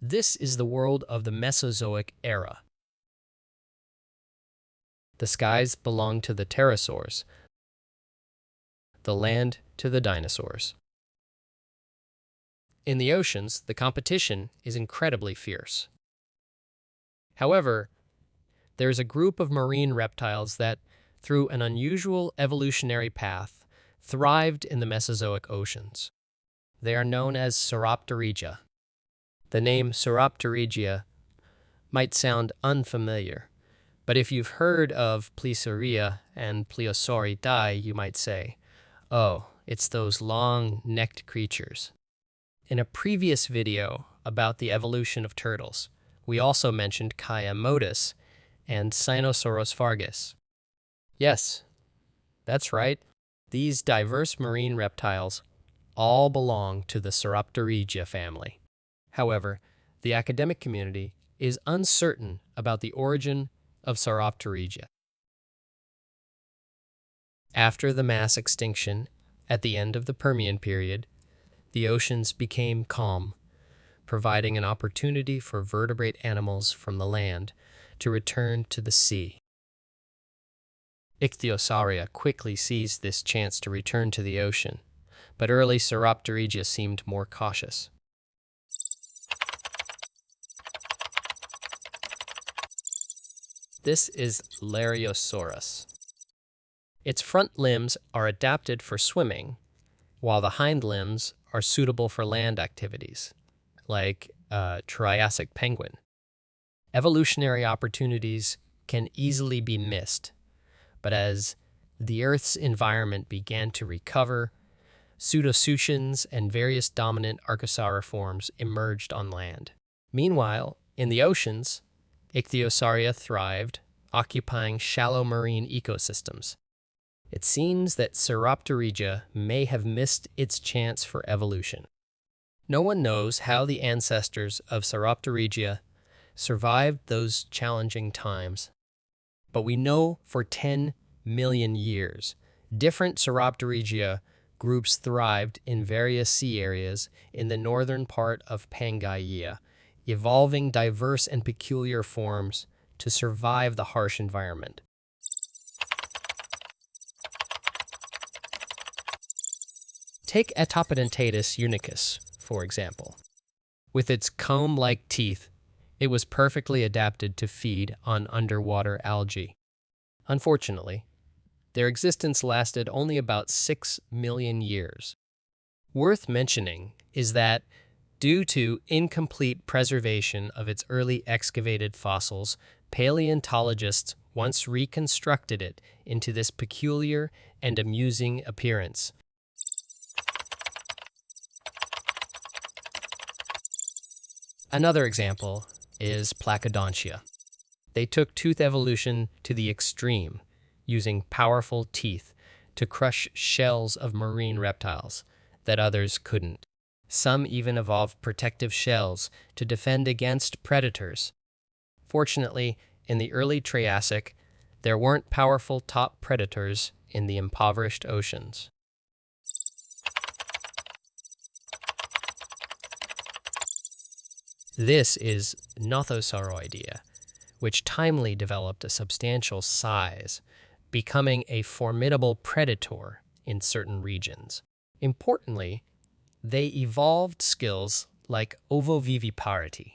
This is the world of the Mesozoic era. The skies belong to the pterosaurs, the land to the dinosaurs. In the oceans, the competition is incredibly fierce. However, there is a group of marine reptiles that, through an unusual evolutionary path, thrived in the Mesozoic oceans. They are known as Sauropterygia. The name Sauropterygia might sound unfamiliar, but if you've heard of Pliosauridae and Pliosauridae, you might say, oh, it's those long-necked creatures. In a previous video about the evolution of turtles, we also mentioned Chiamotus and Sinosauropterygia. Yes, that's right. These diverse marine reptiles all belong to the Sauropterygia family. However, the academic community is uncertain about the origin of Sauropterygia. After the mass extinction at the end of the Permian period, the oceans became calm, providing an opportunity for vertebrate animals from the land to return to the sea. Ichthyosauria quickly seized this chance to return to the ocean, but early Sauropterygia seemed more cautious. This is Lariosaurus. Its front limbs are adapted for swimming, while the hind limbs are suitable for land activities, like a Triassic penguin. Evolutionary opportunities can easily be missed, but as the Earth's environment began to recover, pseudosutians and various dominant archosaur forms emerged on land. Meanwhile, in the oceans, Ichthyosauria thrived, occupying shallow marine ecosystems. It seems that Sauropterygia may have missed its chance for evolution. No one knows how the ancestors of Sauropterygia survived those challenging times, but we know for 10 million years, different Sauropterygia groups thrived in various sea areas in the northern part of Pangea, evolving diverse and peculiar forms to survive the harsh environment. Take Ectopodontatus unicus, for example. With its comb-like teeth, it was perfectly adapted to feed on underwater algae. Unfortunately, their existence lasted only about 6 million years. Worth mentioning is that, due to incomplete preservation of its early excavated fossils, paleontologists once reconstructed it into this peculiar and amusing appearance. Another example is Placodontia. They took tooth evolution to the extreme, using powerful teeth to crush shells of marine reptiles that others couldn't. Some even evolved protective shells to defend against predators. Fortunately, in the early Triassic, there weren't powerful top predators in the impoverished oceans. This is Pistosauroidea, which timely developed a substantial size, becoming a formidable predator in certain regions. Importantly, they evolved skills like ovoviviparity,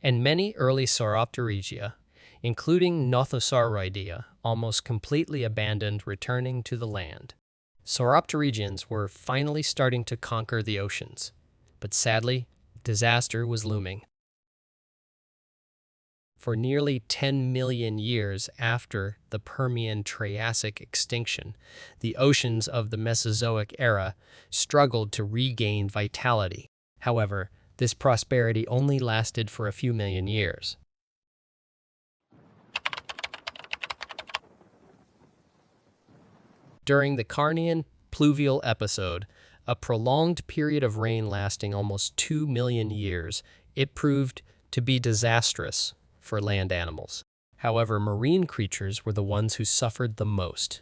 and many early Sauropterygia, including Pistosauroidea, almost completely abandoned returning to the land. Sauropterygians were finally starting to conquer the oceans, but sadly, disaster was looming. For nearly 10 million years after the Permian-Triassic extinction, the oceans of the Mesozoic era struggled to regain vitality. However, this prosperity only lasted for a few million years. During the Carnian Pluvial episode, a prolonged period of rain lasting almost 2 million years, it proved to be disastrous for land animals. However, marine creatures were the ones who suffered the most.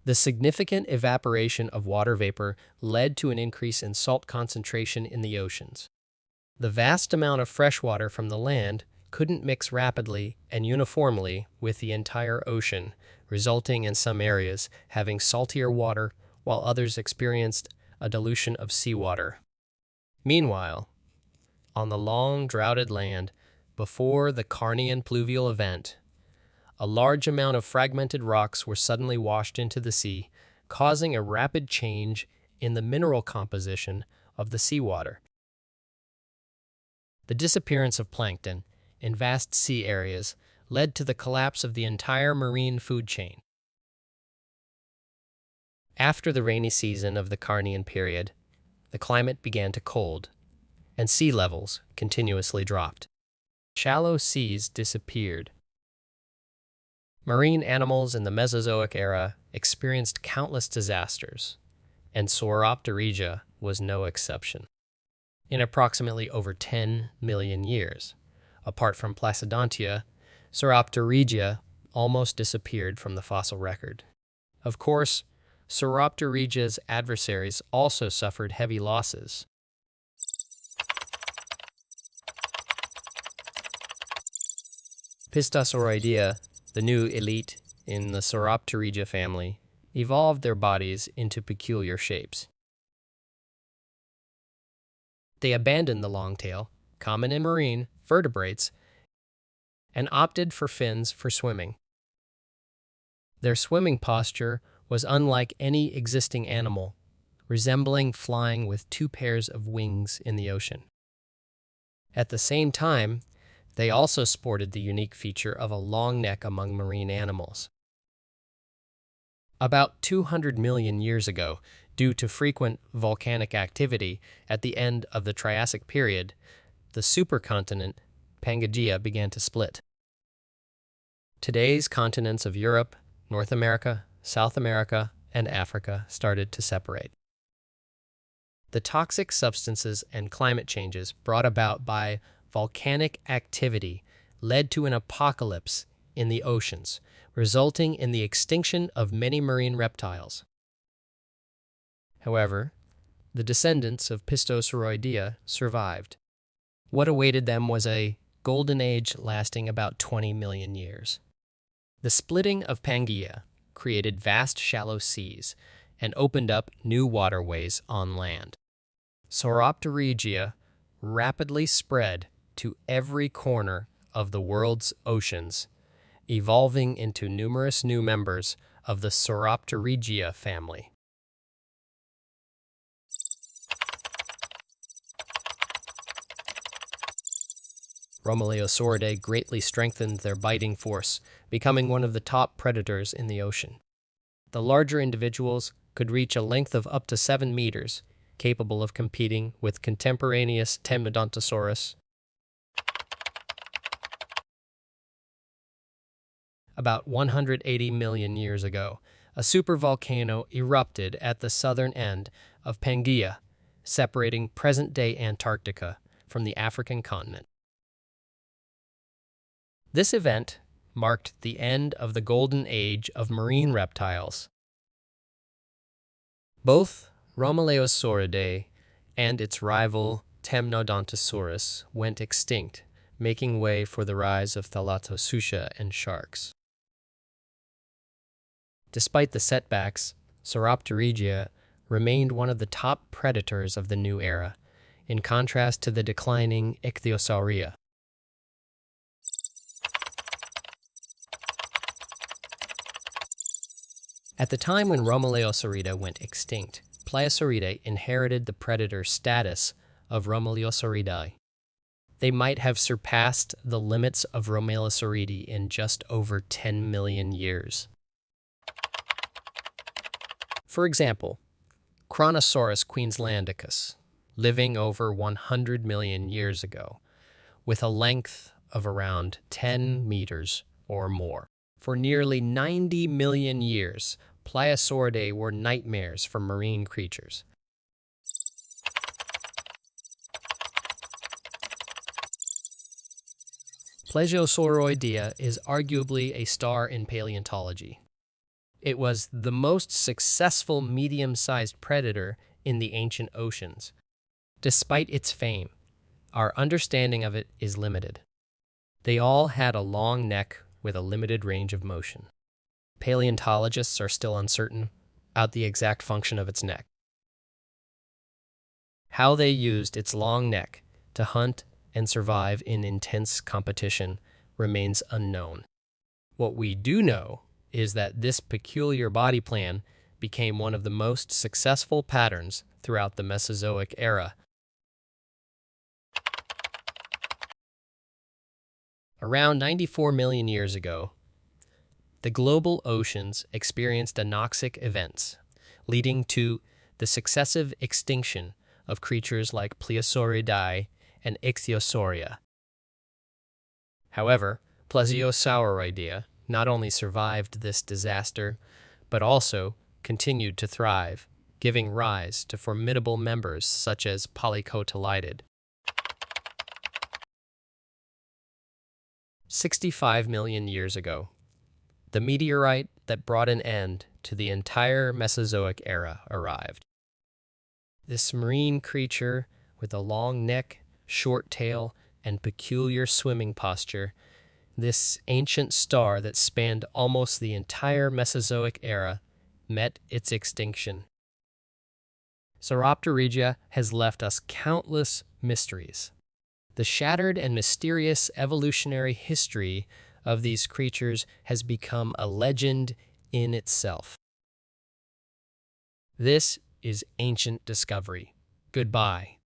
The significant evaporation of water vapor led to an increase in salt concentration in the oceans. The vast amount of fresh water from the land couldn't mix rapidly and uniformly with the entire ocean, resulting in some areas having saltier water while others experienced a dilution of seawater. Meanwhile, on the long, droughted land before the Carnian Pluvial event, a large amount of fragmented rocks were suddenly washed into the sea, causing a rapid change in the mineral composition of the seawater. The disappearance of plankton in vast sea areas led to the collapse of the entire marine food chain. After the rainy season of the Carnian period, the climate began to cold, and sea levels continuously dropped. Shallow seas disappeared. Marine animals in the Mesozoic era experienced countless disasters, and Sauropterygia was no exception. In approximately over 10 million years, apart from Plesiosauria, Sauropterygia almost disappeared from the fossil record. Of course, Sauropterygia's adversaries also suffered heavy losses. Pistosauroidea, the new elite in the Sauropterygia family, evolved their bodies into peculiar shapes. They abandoned the long tail, common in marine vertebrates, and opted for fins for swimming. Their swimming posture was unlike any existing animal, resembling flying with two pairs of wings in the ocean. At the same time, they also sported the unique feature of a long neck among marine animals. About 200 million years ago, due to frequent volcanic activity at the end of the Triassic period, the supercontinent Pangea began to split. Today's continents of Europe, North America, South America, and Africa started to separate. The toxic substances and climate changes brought about by volcanic activity led to an apocalypse in the oceans, resulting in the extinction of many marine reptiles. However, the descendants of Pistosauroidea survived. What awaited them was a golden age lasting about 20 million years. The splitting of Pangea created vast shallow seas and opened up new waterways on land. Sauropterygia rapidly spread to every corner of the world's oceans, evolving into numerous new members of the Sauropterygia family. Rhomaleosauridae greatly strengthened their biting force, becoming one of the top predators in the ocean. The larger individuals could reach a length of up to 7 meters, capable of competing with contemporaneous Temnodontosaurus. About 180 million years ago, a supervolcano erupted at the southern end of Pangea, separating present-day Antarctica from the African continent. This event marked the end of the golden age of marine reptiles. Both Rhomaleosauridae and its rival Temnodontosaurus went extinct, making way for the rise of Thalattosuchia and sharks. Despite the setbacks, Sauropterygia remained one of the top predators of the new era, in contrast to the declining Ichthyosauria. At the time when Rhomaleosauridae went extinct, Pliosauridae inherited the predator status of Rhomaleosauridae. They might have surpassed the limits of Rhomaleosauridae in just over 10 million years. For example, Kronosaurus queenslandicus, living over 100 million years ago, with a length of around 10 meters or more. For nearly 90 million years, Pliosauridae were nightmares for marine creatures. Plesiosauroidea is arguably a star in paleontology. It was the most successful medium-sized predator in the ancient oceans. Despite its fame, our understanding of it is limited. They all had a long neck with a limited range of motion. Paleontologists are still uncertain about the exact function of its neck. How they used its long neck to hunt and survive in intense competition remains unknown. What we do know is that this peculiar body plan became one of the most successful patterns throughout the Mesozoic era. Around 94 million years ago, the global oceans experienced anoxic events, leading to the successive extinction of creatures like Pliosauridae and Ichthyosauria. However, Plesiosauroidea not only survived this disaster, but also continued to thrive, giving rise to formidable members such as Polycotylidae. 65 million years ago, the meteorite that brought an end to the entire Mesozoic era arrived. This marine creature with a long neck, short tail, and peculiar swimming posture, this ancient star that spanned almost the entire Mesozoic era, met its extinction. Sauropterygia has left us countless mysteries. The shattered and mysterious evolutionary history of these creatures has become a legend in itself. This is Ancient Discovery. Goodbye.